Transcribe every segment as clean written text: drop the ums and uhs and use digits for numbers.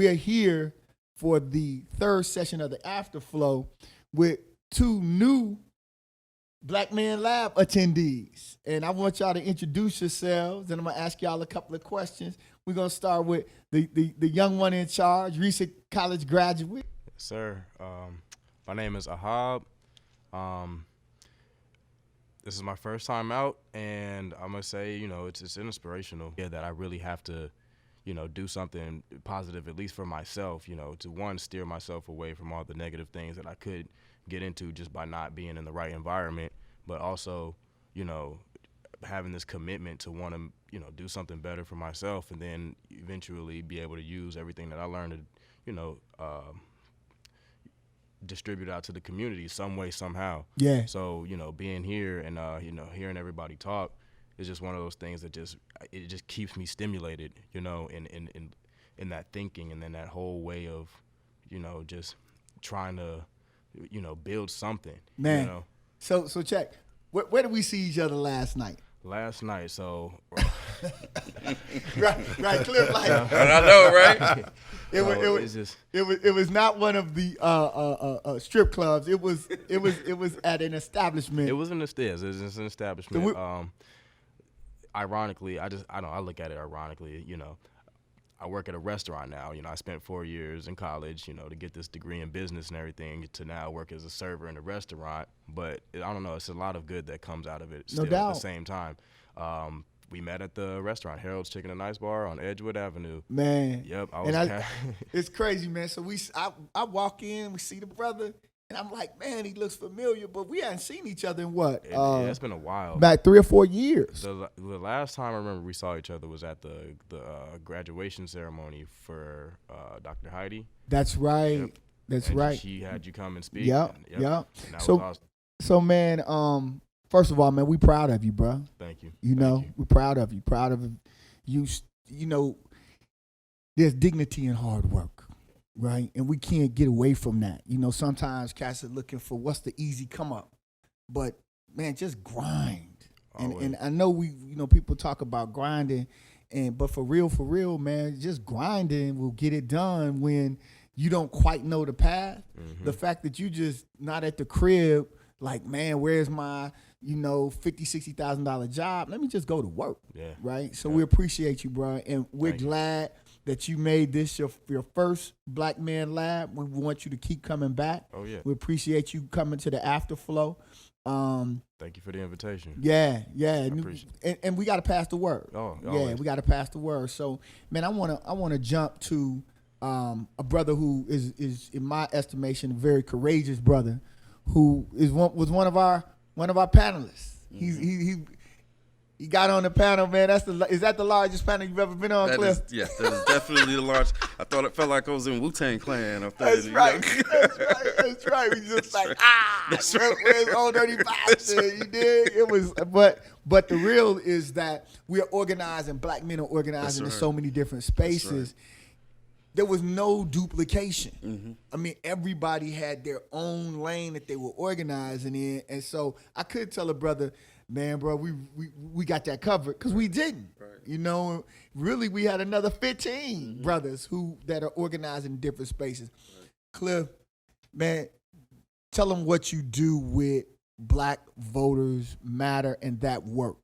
we're here for the third session of the Afterflow with two new Black Man Lab attendees. And I want y'all to introduce yourselves, and I'm going to ask y'all a couple of questions. We're going to start with the young one in charge, recent college graduate. Yes, sir. My name is Ahab. This is my first time out, and I'm going to say, it's inspirational that I really have to, do something positive, at least for myself, to one, steer myself away from all the negative things that I could get into just by not being in the right environment, but also, having this commitment to want to, do something better for myself, and then eventually be able to use everything that I learned to, distribute out to the community some way, somehow. Yeah. So, being here and, hearing everybody talk is just one of those things that it just keeps me stimulated, in that thinking, and then that whole way of, just trying to, build something. Man. So check. Where did we see each other last night? Last night, so right, Cliff. Like, I know, right? It was not one of the strip clubs. It was at an establishment. It was an establishment. Ironically, I look at it ironically. I work at a restaurant now. I spent 4 years in college, to get this degree in business and everything, to now work as a server in a restaurant. But I don't know, it's a lot of good that comes out of it still. No doubt. At the same time. We met at the restaurant, Harold's Chicken and Ice Bar on Edgewood Avenue. Man. Yep. It's crazy, man. So I walk in, we see the brother, and I'm like, man, he looks familiar, but we hadn't seen each other in what? It's been a while. About 3 or 4 years. The last time I remember we saw each other was at the graduation ceremony for Dr. Heidi. That's right. Yep. That's and right. She had you come and speak. Yep. And that was awesome. So, man, first of all, man, we proud of you, bro. Thank you. We're proud of you. Proud of you. There's dignity in hard work. Right, and we can't get away from that. Sometimes cats are looking for what's the easy come up, but man, just grind. And I know people talk about grinding, but for real, man, just grinding will get it done when you don't quite know the path. Mm-hmm. The fact that you just not at the crib, like, man, where's my $50,000-$60,000 job? Let me just go to work. Yeah. Right. So we appreciate you, bro, and we're glad that you made this your first Black Man Lab. We want you to keep coming back. Oh, yeah. We appreciate you coming to the Afterflow. Thank you for the invitation. Yeah. I appreciate it. And we got to pass the word. Oh, yeah, always. we got to pass the word. So, man, I wanna jump to a brother who is in my estimation a very courageous brother, who was one of our panelists. Mm-hmm. He got on the panel, man. Is that the largest panel you've ever been on, Cliff? Yes, that is definitely the largest. I thought it felt like I was in Wu-Tang Clan up there. That's right. That's right. We just like, where's Old Dirty Bastard? You dig? It was, but the real is that we are organizing. Black men are organizing in so many different spaces. There was no duplication. Mm-hmm. I mean, everybody had their own lane that they were organizing in, and so I could tell a brother, man, bro, we got that covered, because we didn't. Right. Really, we had another 15 brothers that are organizing in different spaces. Right. Cliff, man, tell them what you do with Black Voters Matter and that work.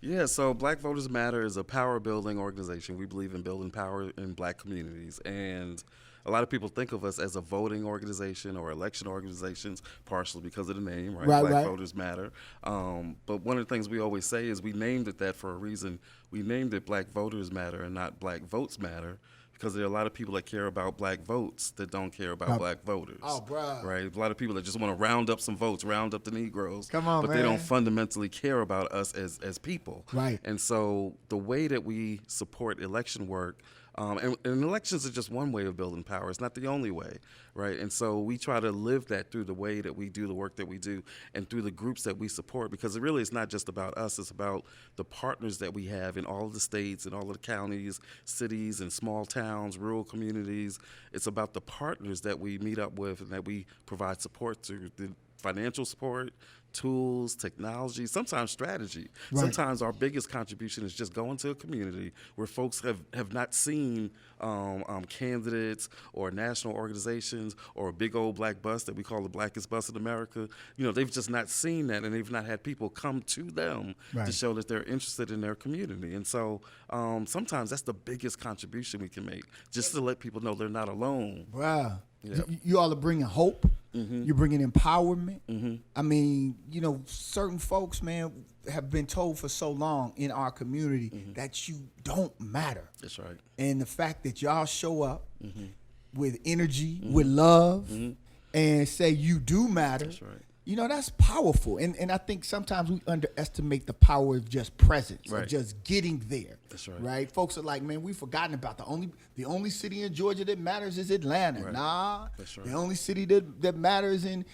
Yeah, so Black Voters Matter is a power building organization. We believe in building power in Black communities, and a lot of people think of us as a voting organization or election organizations, partially because of the name, right? Black Voters Matter. But one of the things we always say is we named it that for a reason. We named it Black Voters Matter and not Black Votes Matter, because there are a lot of people that care about Black votes that don't care about Black voters. Oh, bro. Right? A lot of people that just want to round up some votes, round up the Negroes. Come on, but man. they don't fundamentally care about us as people. Right. And so the way that we support election work, and elections are just one way of building power. It's not the only way, right? And so we try to live that through the way that we do the work that we do and through the groups that we support, because it really is not just about us. It's about the partners that we have in all of the states and all of the counties, cities, and small towns, rural communities. It's about the partners that we meet up with and that we provide support to, the financial support, tools, technology, sometimes strategy. Right. Sometimes our biggest contribution is just going to a community where folks have not seen candidates or national organizations or a big old black bus that we call the blackest bus in America. They've just not seen that, and they've not had people come to them Right. to show that they're interested in their community. And so sometimes that's the biggest contribution we can make, just to let people know they're not alone. Wow. Yeah. You all are bringing hope. Mm-hmm. You're bringing empowerment. Mm-hmm. I mean, certain folks, man, have been told for so long in our community that you don't matter. That's right. And the fact that y'all show up Mm-hmm. with energy, with love, Mm-hmm. and say you do matter. That's right. That's powerful. And I think sometimes we underestimate the power of just presence, Right. of just getting there. That's right. Right? Folks are like, man, we've forgotten about the only city in Georgia that matters is Atlanta. Right. Nah. That's right. The only city that matters in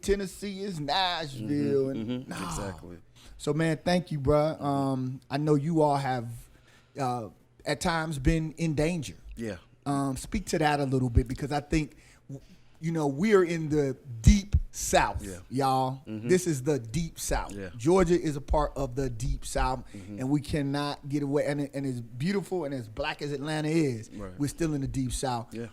Tennessee is Nashville. And Mm-hmm. nah. Exactly. So, man, thank you, bruh. I know you all have at times been in danger. Yeah. Speak to that a little bit, because I think, we are in the deep South, Yeah. y'all. This is the deep South. Yeah. Georgia is a part of the deep South, and we cannot get away. And as beautiful and as black as Atlanta is, Right. we're still in the deep South. Yeah.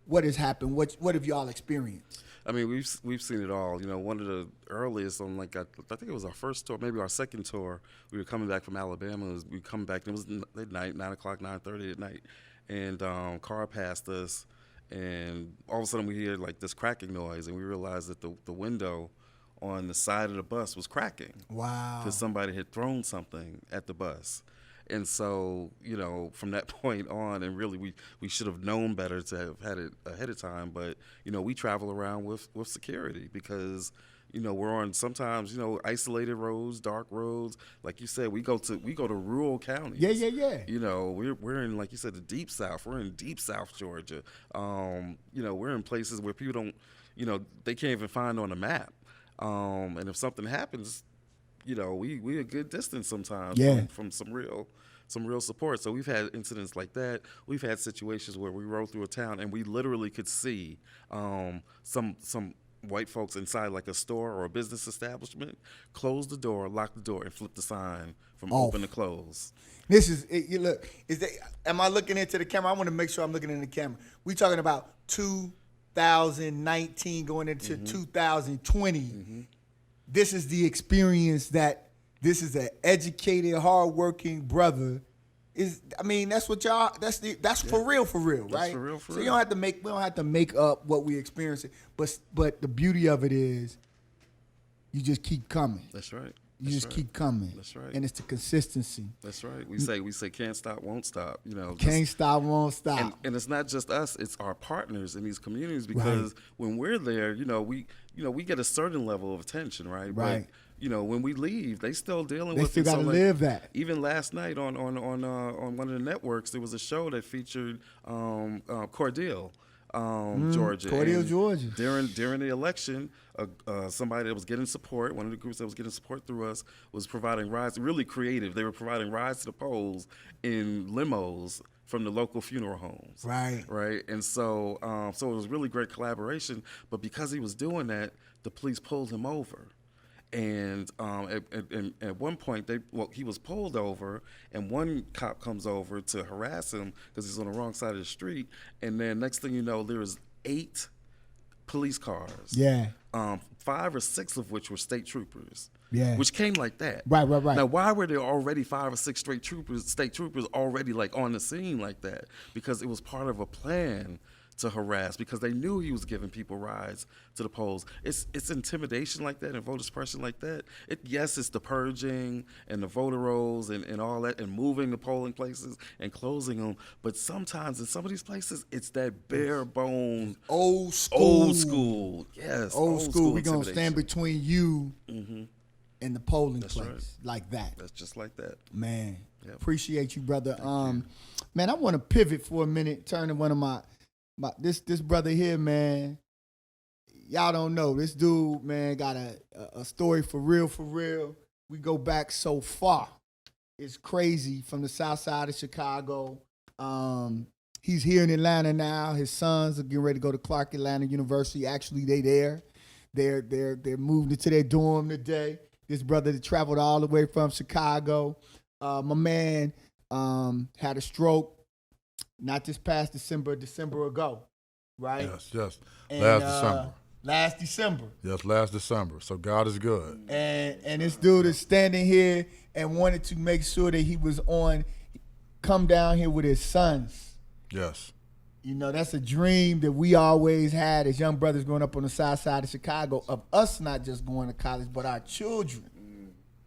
What has happened? What have y'all experienced? I mean, we've seen it all. One of the earliest on, I think it was our first tour, maybe our second tour. We were coming back from Alabama. We come back, and it was at night, 9 o'clock, 9:30 at night, and car passed us, and all of a sudden we hear like this cracking noise, and we realized that the window on the side of the bus was cracking. Wow. Because somebody had thrown something at the bus. And so, from that point on, and really we should have known better to have had it ahead of time, but, we travel around with security because, we're on sometimes, isolated roads, dark roads. Like you said, we go to rural counties. Yeah. We're in, like you said, the deep South. We're in deep South Georgia. We're in places where people don't, they can't even find on a map. And if something happens, we a good distance sometimes from some real support. So we've had incidents like that. We've had situations where we rode through a town and we literally could see some white folks inside like a store or a business establishment close the door, lock the door, and flip the sign from open to close. This is look. Am I looking into the camera? I want to make sure I'm looking in the camera. We talking about 2019 going into 2020. This is the experience that this is an educated, hardworking brother. That's what y'all. That's for real, right? That's for real. So we don't have to make up what we experiencing. But the beauty of it is, you just keep coming. That's right. You just keep coming. That's right. And it's the consistency. That's right. We say can't stop, won't stop. Can't stop, won't stop. And it's not just us; it's our partners in these communities. Because when we're there, we get a certain level of attention, right? Right. But when we leave, they still dealing They with still it. got to live that. Even last night on one of the networks, there was a show that featured Cordell. Georgia. Cordell, And Georgia. During the election, somebody that was getting support, one of the groups that was getting support through us, was providing rides. Really creative. They were providing rides to the polls in limos from the local funeral homes. Right. And so, so it was really great collaboration. But because he was doing that, the police pulled him over. And at one point, he was pulled over, and one cop comes over to harass him because he's on the wrong side of the street. And then next thing you know, there was 8 police cars. Yeah. 5 or 6 of which were state troopers. Yeah. Which came like that. Right. Now, why were there already 5 or 6 state troopers already like on the scene like that? Because it was part of a plan to harass, because they knew he was giving people rides to the polls. It's intimidation like that and voter suppression like that. Yes, it's the purging and the voter rolls and all that, and moving the polling places and closing them. But sometimes in some of these places, it's that bare bone, old school. Yes, old school. We're going to intimidation. stand between you and the polling place. right. Like that. That's just like that. Man, Yep. appreciate you, brother. Thank you. Man, I want to pivot for a minute, turn to one of my this brother here, man. Y'all don't know. This dude, man, got a story for real. We go back so far. It's crazy, from the south side of Chicago. He's here in Atlanta now. His sons are getting ready to go to Clark Atlanta University. Actually, they there. They're moved into their dorm today. This brother that traveled all the way from Chicago. My man had a stroke not this past December ago, right? Yes. And, Last December. Last December. Yes, last December. So God is good. And this dude is standing here and wanted to make sure that he was come down here with his sons. Yes. You know, that's a dream that we always had as young brothers growing up on the south side of Chicago, of us not just going to college, but our children.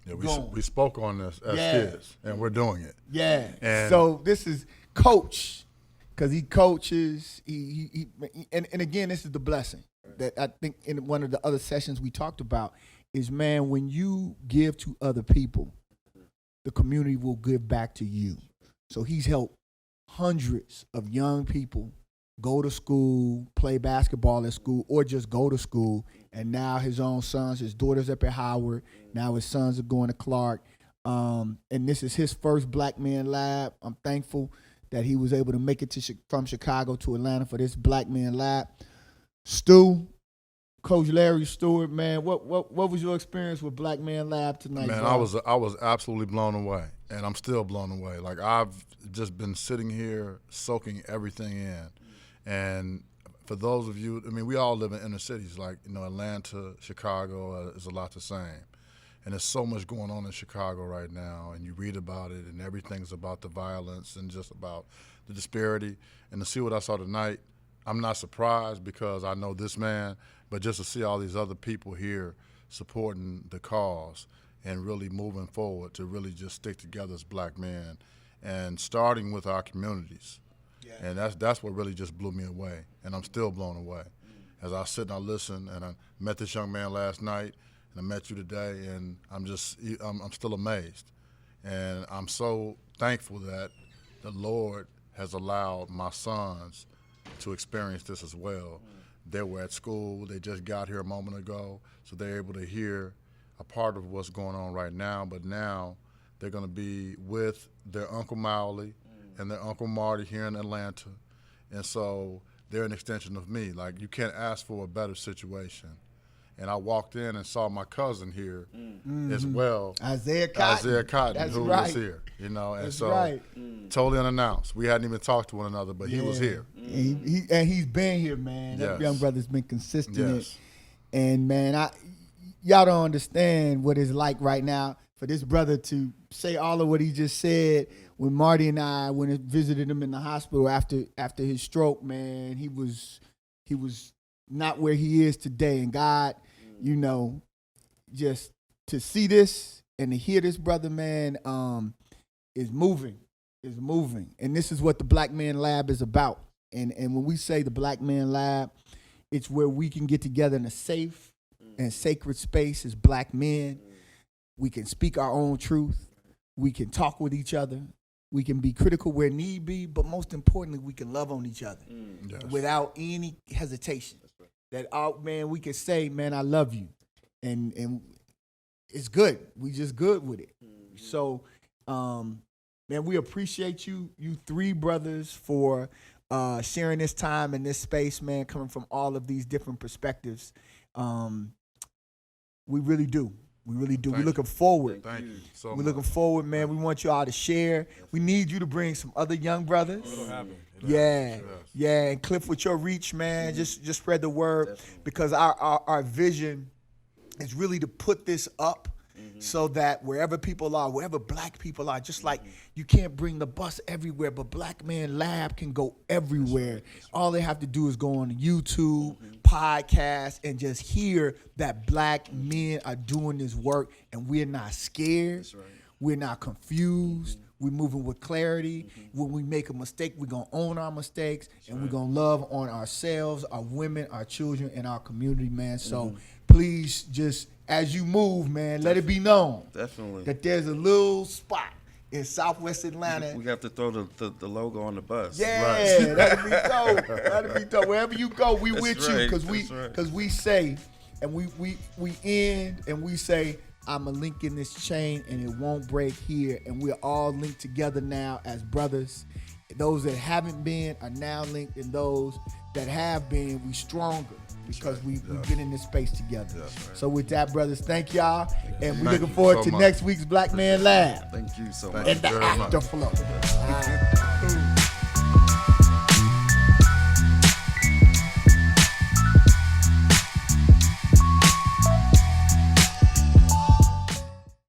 Yeah, we spoke on this as kids, and we're doing it. Yeah. And so this is Coach, because he coaches. And again, this is the blessing that I think in one of the other sessions we talked about is, man, when you give to other people, the community will give back to you. So he's helped hundreds of young people go to school, play basketball at school, or just go to school. And now his own sons, his daughter's up at Howard. Now his sons are going to Clark. And this is his first Black Man Lab. I'm thankful that he was able to make it from Chicago to Atlanta for this Black Man Lab. Stu, Coach Larry Stewart, man, what was your experience with Black Man Lab tonight? Man, bro? I was absolutely blown away, and I'm still blown away. Like, I've just been sitting here soaking everything in. And for those of you, I mean, we all live in inner cities, like, you know, Atlanta, Chicago is a lot the same. And there's so much going on in Chicago right now, and you read about it, and everything's about the violence and just about the disparity. And to see what I saw tonight, I'm not surprised because I know this man, but just to see all these other people here supporting the cause and really moving forward to really just stick together as Black men and starting with our communities. Yeah. And that's what really just blew me away, and I'm still blown away. As I sit and I listen, and I met this young man last night, and I met you today, and I'm still amazed. And I'm so thankful that the Lord has allowed my sons to experience this as well. They were at school, they just got here a moment ago, so they're able to hear a part of what's going on right now, but now they're gonna be with their Uncle Mowley and their Uncle Marty here in Atlanta. And so they're an extension of me. Like, you can't ask for a better situation. And I walked in and saw my cousin here as well. Isaiah Cotton. That's who right. was here, you know. And That's so right. Totally unannounced. We hadn't even talked to one another, but he was here. And he's been here, man. That Yes. young brother's been consistent. Yes. And man, y'all don't understand what it's like right now for this brother to say all of what he just said. When Marty and I went and visited him in the hospital after his stroke, man, he was not where he is today. And God, you know, just to see this and to hear this brother, man, is moving. And this is what the Black Man Lab is about. And when we say the Black Man Lab, it's where we can get together in a safe and sacred space as Black men. We can speak our own truth. We can talk with each other. We can be critical where need be, but most importantly, we can love on each other without any hesitation. That, man, we can say, man, I love you. And it's good. We just good with it. So, man, we appreciate you three brothers for sharing this time and this space, man, coming from all of these different perspectives. We really do. We're looking forward. Thank you so much. We're looking forward, man. We want you all to share. We need you to bring some other young brothers. It'll happen. Yeah. And Cliff, with your reach, man, just spread the word, because our vision is really to put this up so that wherever people are, wherever Black people are, just like you can't bring the bus everywhere, but Black Man Lab can go everywhere. All they have to do is go on YouTube, podcast, and just hear that Black men are doing this work, and we're not scared. We're not confused. We're moving with clarity. When we make a mistake, we're going to own our mistakes, and we're going to love on ourselves, our women, our children, and our community, man. So please, just as you move, man, let it be known that there's a little spot in Southwest Atlanta. We have to throw the logo on the bus. Yeah, that'll be dope. That'll be dope. Wherever you go, we with you, because we say, and we end and we say, I'm a link in this chain and it won't break here. And we're all linked together now as brothers. Those that haven't been are now linked, and those that have been, we stronger. because we've Yes. been in this space together. Yes. So with that, brothers, thank y'all. And we're Thank looking you forward so to much. next week's Black Man Lab Thank you so Thank much. and the very much. afterflow. All right.